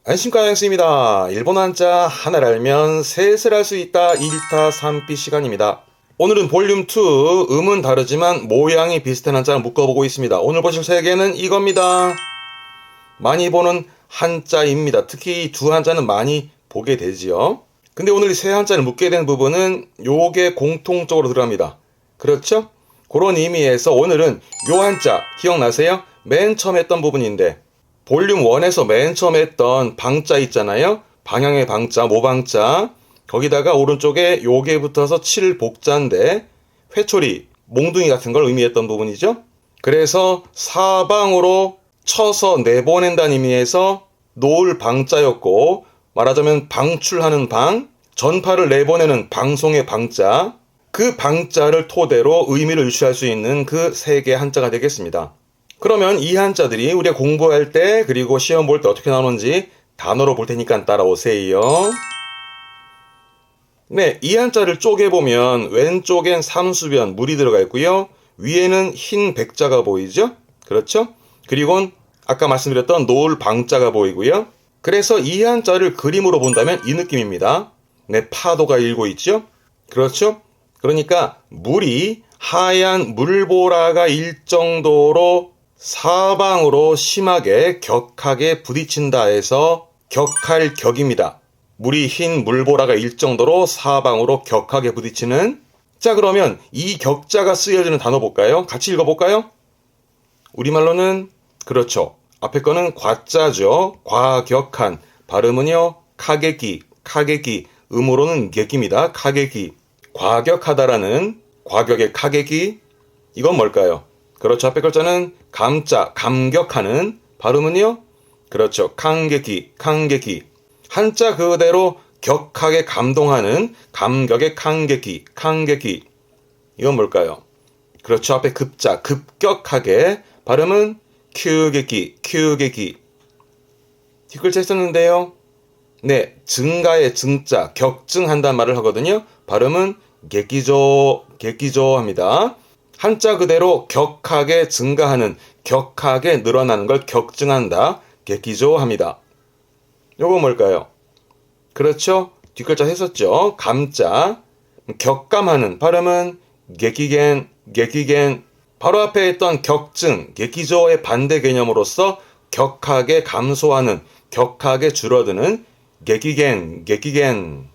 안심과 양수입니다. 일본어 한자 하나를 알면 셋을 알 수 있다 1타 3피 시간입니다. 오늘은 볼륨 2 음은 다르지만 모양이 비슷한 한자를 묶어보고 있습니다. 오늘 보실 세 개는 이겁니다. 많이 보는 한자입니다. 특히 이 두 한자는 많이 보게 되지요. 근데 오늘 이 세 한자를 묶게 된 부분은 요게 공통적으로 들어갑니다. 그렇죠? 그런 의미에서 오늘은 요 한자 기억나세요? 맨 처음 했던 부분인데 볼륨 1에서 맨 처음 했던 방자 있잖아요. 방향의 방자, 모방자. 거기다가 오른쪽에 요게 붙어서 7복자인데 회초리, 몽둥이 같은 걸 의미했던 부분이죠. 그래서 사방으로 쳐서 내보낸다는 의미에서 놓을 방자였고, 말하자면 방출하는 방, 전파를 내보내는 방송의 방자, 그 방자를 토대로 의미를 유추할 수 있는 그 세 개의 한자가 되겠습니다. 그러면 이 한자들이 우리가 공부할 때 그리고 시험 볼 때 어떻게 나오는지 단어로 볼 테니까 따라오세요. 네, 이 한자를 쪼개보면 왼쪽엔 삼수변, 물이 들어가 있고요. 위에는 흰 백자가 보이죠? 그렇죠? 그리고는 아까 말씀드렸던 노을 방자가 보이고요. 그래서 이 한자를 그림으로 본다면 이 느낌입니다. 네, 파도가 일고 있죠? 그렇죠? 그러니까 물이 하얀 물보라가 일 정도로 사방으로 심하게 격하게 부딪힌다 해서 격할 격입니다. 물이 흰 물보라가 일 정도로 사방으로 격하게 부딪히는. 자, 그러면 이 격자가 쓰여지는 단어 볼까요? 같이 읽어볼까요? 우리말로는 그렇죠. 앞에 거는 과자죠. 과격한. 발음은요. 카게기, 카게기. 음으로는 객입니다. 카게기. 과격하다라는 과격의 카게기. 이건 뭘까요? 그렇죠. 앞에 글자는 감자, 감격하는. 발음은요? 그렇죠. 칸게기, 칸게기. 한자 그대로 격하게 감동하는 감격의 칸게기, 칸게기. 이건 뭘까요? 그렇죠. 앞에 급자, 급격하게. 발음은 큐게기, 큐게기. 뒷글자 했었는데요. 네, 증가의 증자, 격증한다는 말을 하거든요. 발음은 객기조, 객기조 합니다. 한자 그대로 격하게 증가하는, 격하게 늘어나는 걸 격증한다. 객기조 합니다. 요거 뭘까요? 그렇죠. 뒷글자 했었죠. 감자, 격감하는. 발음은 객기겐, 객기겐. 바로 앞에 했던 격증, 객기조의 반대 개념으로서 격하게 감소하는, 격하게 줄어드는 객기겐, 객기겐.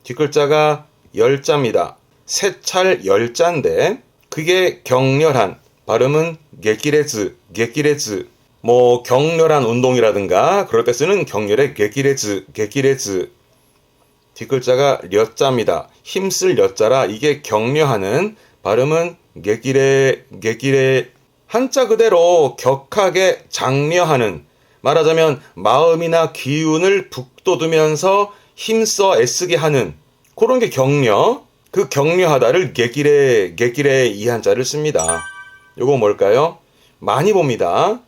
뒷글자가 열자입니다. 세찰 열자인데 그게 격렬한. 발음은 객기레즈, 객기레즈. 뭐 격렬한 운동이라든가 그럴 때 쓰는 격렬의 객기레즈, 객기레즈. 뒷글자가 려자입니다. 힘쓸 려자라 이게 격려하는. 발음은 객기레, 객기레. 한자 그대로 격하게 장려하는. 말하자면 마음이나 기운을 북돋우면서 힘써 애쓰게 하는 그런 게 격려. 그 격려하다를 객기레, 객기레 이 한자를 씁니다. 요거 뭘까요? 많이 봅니다.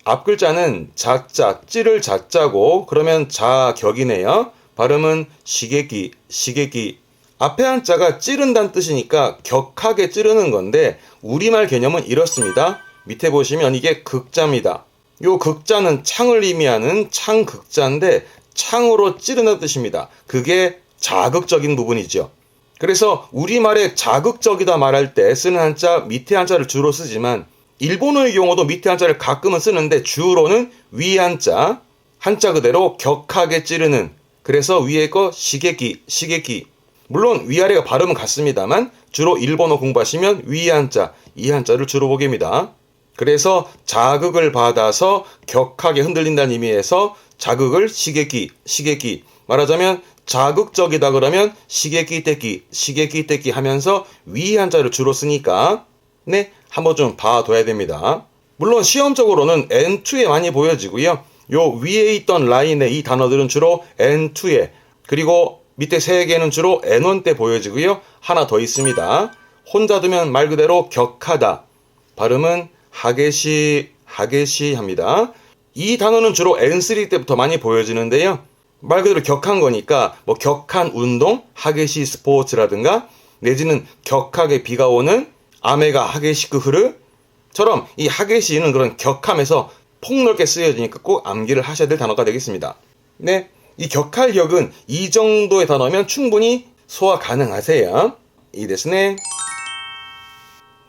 앞 글자는 자자, 찌를 자자고 그러면 자격이네요. 발음은 시개기, 시개기. 앞에 한자가 찌른다는 뜻이니까 격하게 찌르는 건데 우리말 개념은 이렇습니다. 밑에 보시면 이게 극자입니다. 요 극자는 창을 의미하는 창극자인데 창으로 찌르는 뜻입니다. 그게 자극적인 부분이죠. 그래서 우리말에 자극적이다 말할 때 쓰는 한자 밑에 한자를 주로 쓰지만 일본어의 경우도 밑에 한자를 가끔은 쓰는데 주로는 위 한자, 한자 그대로 격하게 찌르는. 그래서 위에 거 시게기, 시게기. 물론 위아래가 발음은 같습니다만 주로 일본어 공부하시면 위 한자, 이 한자를 주로 보게 됩니다. 그래서 자극을 받아서 격하게 흔들린다는 의미에서 자극을 시게기, 시게기. 말하자면 자극적이다 그러면 시게기 떼기, 시게기 떼기 하면서 위 한자를 주로 쓰니까 네, 한번 좀 봐둬야 됩니다. 물론 시험적으로는 N2에 많이 보여지고요. 요 위에 있던 라인의 이 단어들은 주로 N2에, 그리고 밑에 세 개는 주로 N1 때 보여지고요. 하나 더 있습니다. 혼자 두면 말 그대로 격하다. 발음은 하게시, 하게시 합니다. 이 단어는 주로 N3 때부터 많이 보여지는데요. 말 그대로 격한 거니까 뭐 격한 운동, 하게시 스포츠라든가 내지는 격하게 비가 오는 아메가 하게시크 흐르처럼 이 하게시는 그런 격함에서 폭넓게 쓰여지니까 꼭 암기를 하셔야 될 단어가 되겠습니다. 네, 이 격할격은 이 정도의 단어면 충분히 소화 가능하세요. 이 데스네.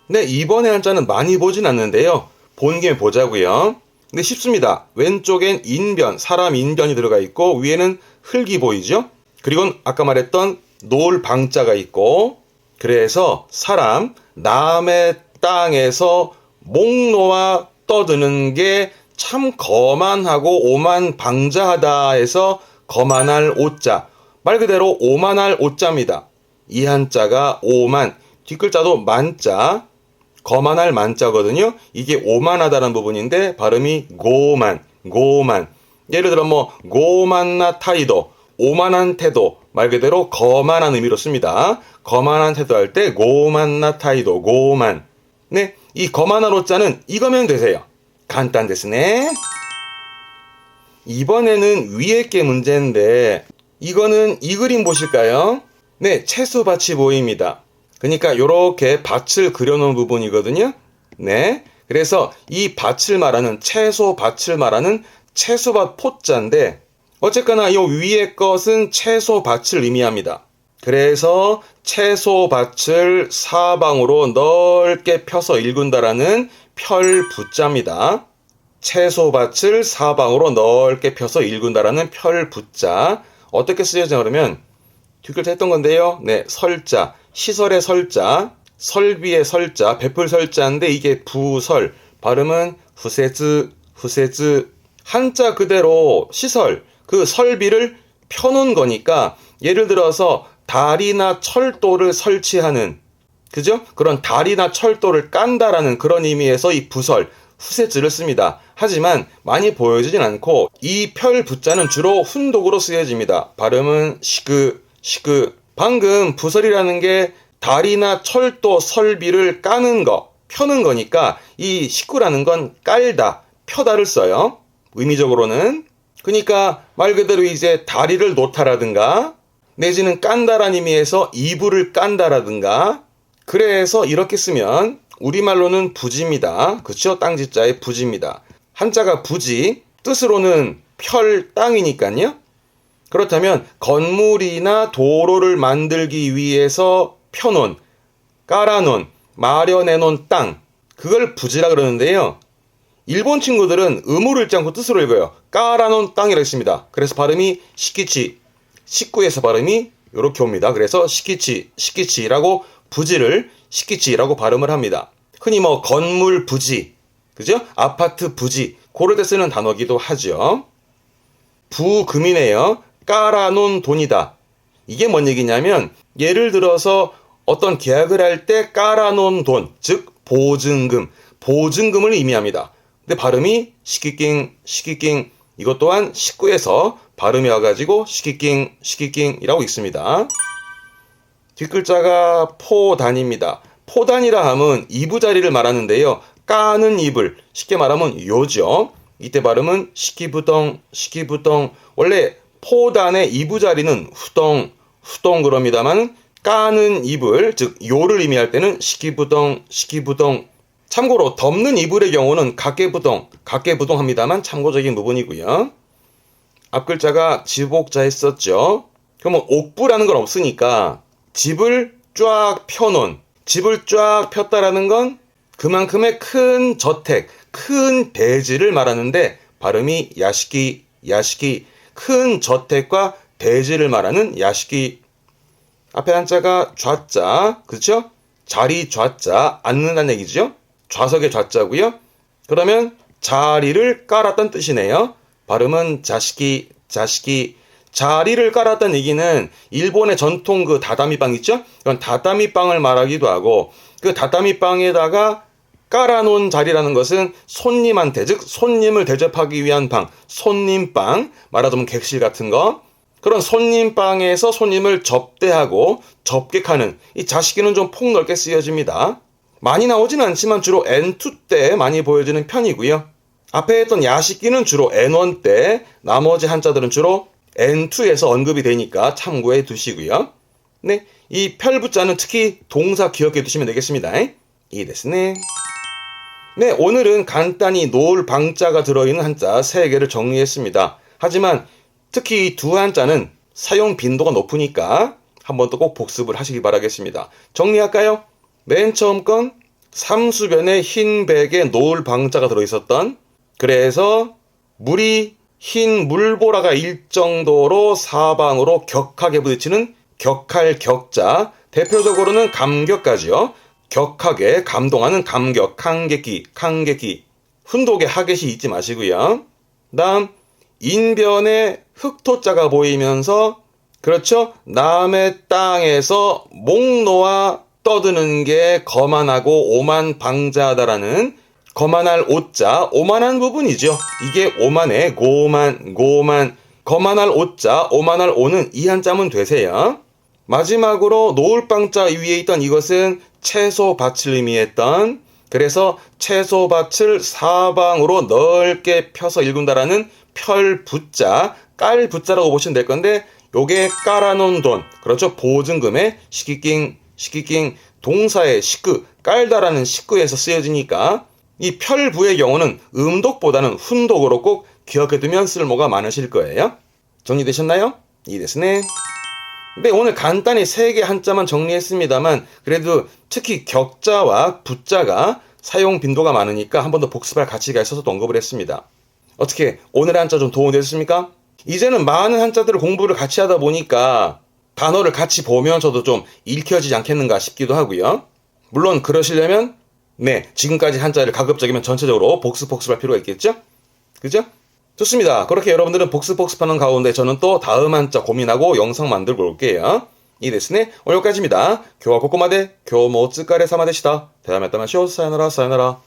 네, 이번에 한자는 많이 보진 않는데요. 본 김에 보자고요. 근데 쉽습니다. 왼쪽엔 인변, 사람 인변이 들어가 있고 위에는 흙이 보이죠? 그리고 아까 말했던 놓을 방자가 있고, 그래서 사람, 남의 땅에서 목 놓아 떠드는 게 참 거만하고 오만방자하다 해서 거만할 오자, 말 그대로 오만할 오자입니다. 이 한자가 오만, 뒷글자도 만자, 거만할 만자거든요. 이게 오만하다는 부분인데 발음이 고만, 고만. 예를 들어 뭐 고만나 타이도, 오만한 태도, 말 그대로 거만한 의미로 씁니다. 거만한 태도 할 때 고만나 타이도, 고만. 네, 이 거만한 오자는 이거면 되세요. 간단 데스네. 이번에는 위에 게 문제인데 이거는 이 그림 보실까요? 네, 채소밭이 보입니다. 그러니까 이렇게 밭을 그려놓은 부분이거든요. 네, 그래서 이 밭을 말하는 채소밭을 말하는 채소밭 포자인데 어쨌거나 이 위에 것은 채소밭을 의미합니다. 그래서 채소밭을 사방으로 넓게 펴서 읽는다라는 펼부자입니다. 채소밭을 사방으로 넓게 펴서 읽는다라는 펼부자. 어떻게 쓰여져 그러면 뒷글자 했던 건데요. 네, 설자, 시설의 설자, 설비의 설자, 베풀 설자인데 이게 부설. 발음은 후세즈, 후세즈. 한자 그대로 시설, 그 설비를 펴놓은 거니까 예를 들어서 다리나 철도를 설치하는, 그죠? 그런 다리나 철도를 깐다라는 그런 의미에서 이 부설, 후세즈를 씁니다. 하지만 많이 보여지진 않고 이 펼부자는 주로 훈독으로 쓰여집니다. 발음은 시그, 시그. 방금 부설이라는 게 다리나 철도 설비를 까는 거, 펴는 거니까 이 식구라는 건 깔다, 펴다를 써요. 의미적으로는. 그러니까 말 그대로 이제 다리를 놓다라든가 내지는 깐다라는 의미에서 이불을 깐다라든가, 그래서 이렇게 쓰면 우리말로는 부지입니다. 그렇죠? 땅지자의 부지입니다. 한자가 부지, 뜻으로는 펼 땅이니까요. 그렇다면 건물이나 도로를 만들기 위해서 펴놓은, 깔아놓은, 마련해놓은 땅, 그걸 부지라 그러는데요. 일본 친구들은 음으로 읽지 않고 뜻으로 읽어요. 깔아놓은 땅이라고 했습니다. 그래서 발음이 시키치, 식구에서 발음이 이렇게 옵니다. 그래서 시키치, 시키치라고 부지를 시키치라고 발음을 합니다. 흔히 뭐 건물 부지, 그죠? 아파트 부지, 그럴 때 쓰는 단어기도 하죠. 부금이네요. 깔아놓은 돈이다. 이게 뭔 얘기냐면 예를 들어서 어떤 계약을 할 때 깔아놓은 돈, 즉 보증금, 보증금을 의미합니다. 근데 발음이 시키킹, 시키킹. 이것 또한 식구에서 발음이 와가지고 시키킹, 시키킹이라고 있습니다. 뒷글자가 포단입니다. 포단이라 함은 이부자리를 말하는데요. 까는 이불, 쉽게 말하면 요죠. 이때 발음은 시키부덩, 시키부덩. 원래 포단의 이부자리는 후덩, 후덩 그럽니다만 까는 이불, 즉 요를 의미할 때는 시키부덩, 시키부덩. 참고로 덮는 이불의 경우는 각개부동, 각개부동 합니다만 참고적인 부분이고요. 앞글자가 지복자 했었죠. 그러면 옥부라는 건 없으니까 집을 쫙 펴놓은, 집을 쫙 폈다라는 건 그만큼의 큰 저택, 큰 대지를 말하는데 발음이 야시키, 야시키. 큰 저택과 대지를 말하는 야시키. 앞에 한자가 좌자, 그렇죠? 자리 좌자, 앉는다는 얘기죠. 좌석의 좌자고요. 그러면 자리를 깔았다는 뜻이네요. 발음은 자시키, 자시키. 자리를 깔았다는 얘기는 일본의 전통 그 다다미빵 있죠? 이건 다다미빵을 말하기도 하고, 그 다다미빵에다가 깔아놓은 자리라는 것은 손님한테, 즉 손님을 대접하기 위한 방, 손님빵, 말하자면 객실 같은 거, 그런 손님방에서 손님을 접대하고 접객하는 이 자시기는 좀 폭넓게 쓰여집니다. 많이 나오진 않지만 주로 N2 때 많이 보여지는 편이고요. 앞에 했던 야시기는 주로 N1 때, 나머지 한자들은 주로 N2에서 언급이 되니까 참고해 두시고요. 네, 이 펼부자는 특히 동사 기억해 두시면 되겠습니다. 이 데스네. 네, 오늘은 간단히 노을 방자가 들어있는 한자 3개를 정리했습니다. 하지만 특히 이 두 한자는 사용 빈도가 높으니까 한번 또 꼭 복습을 하시기 바라겠습니다. 정리할까요? 맨 처음 건 삼수변에 흰 백에 노을 방자가 들어있었던, 그래서 물이 흰 물보라가 일 정도로 사방으로 격하게 부딪히는 격할 격자, 대표적으로는 감격까지요. 격하게 감동하는 감격, 강객기, 훈독의 하객이 잊지 마시고요. 다음 인변에 흑토자가 보이면서, 그렇죠, 남의 땅에서 목 놓아 떠드는 게 거만하고 오만방자하다라는, 거만할 오자, 오만한 부분이죠. 이게 오만의 고만, 거만할 오자, 오만할 오는 이 한자문 되세요. 마지막으로 노을방자 위에 있던 이것은 채소밭을 의미했던, 그래서 채소밭을 사방으로 넓게 펴서 읽는다라는 펼붓자, 깔붓자라고 보시면 될 건데, 요게 깔아놓은 돈, 그렇죠, 보증금의 시기깅 동사의 식구, 깔다라는 식구에서 쓰여지니까 이 펼부의 경우는 음독보다는 훈독으로 꼭 기억해두면 쓸모가 많으실 거예요. 정리되셨나요? 이데스네. 네, 오늘 간단히 3개 한자만 정리했습니다만, 그래도 특히 격자와 붓자가 사용 빈도가 많으니까 한 번 더 복습할 가치가 있어서 언급을 했습니다. 어떻게 오늘의 한자 좀 도움이 됐습니까? 이제는 많은 한자들을 공부를 같이 하다 보니까 단어를 같이 보면서도 좀 읽혀지지 않겠는가 싶기도 하고요. 물론 그러시려면 네, 지금까지 한자를 가급적이면 전체적으로 복습할 필요가 있겠죠? 그죠? 좋습니다. 그렇게 여러분들은 복습하는 가운데 저는 또 다음 한자 고민하고 영상 만들고 올게요. 이 데스네, 오늘 여기까지입니다. 교와 고코마데, 교모 쯔까레 사마데시다. 대화메타마쇼, 사요나라.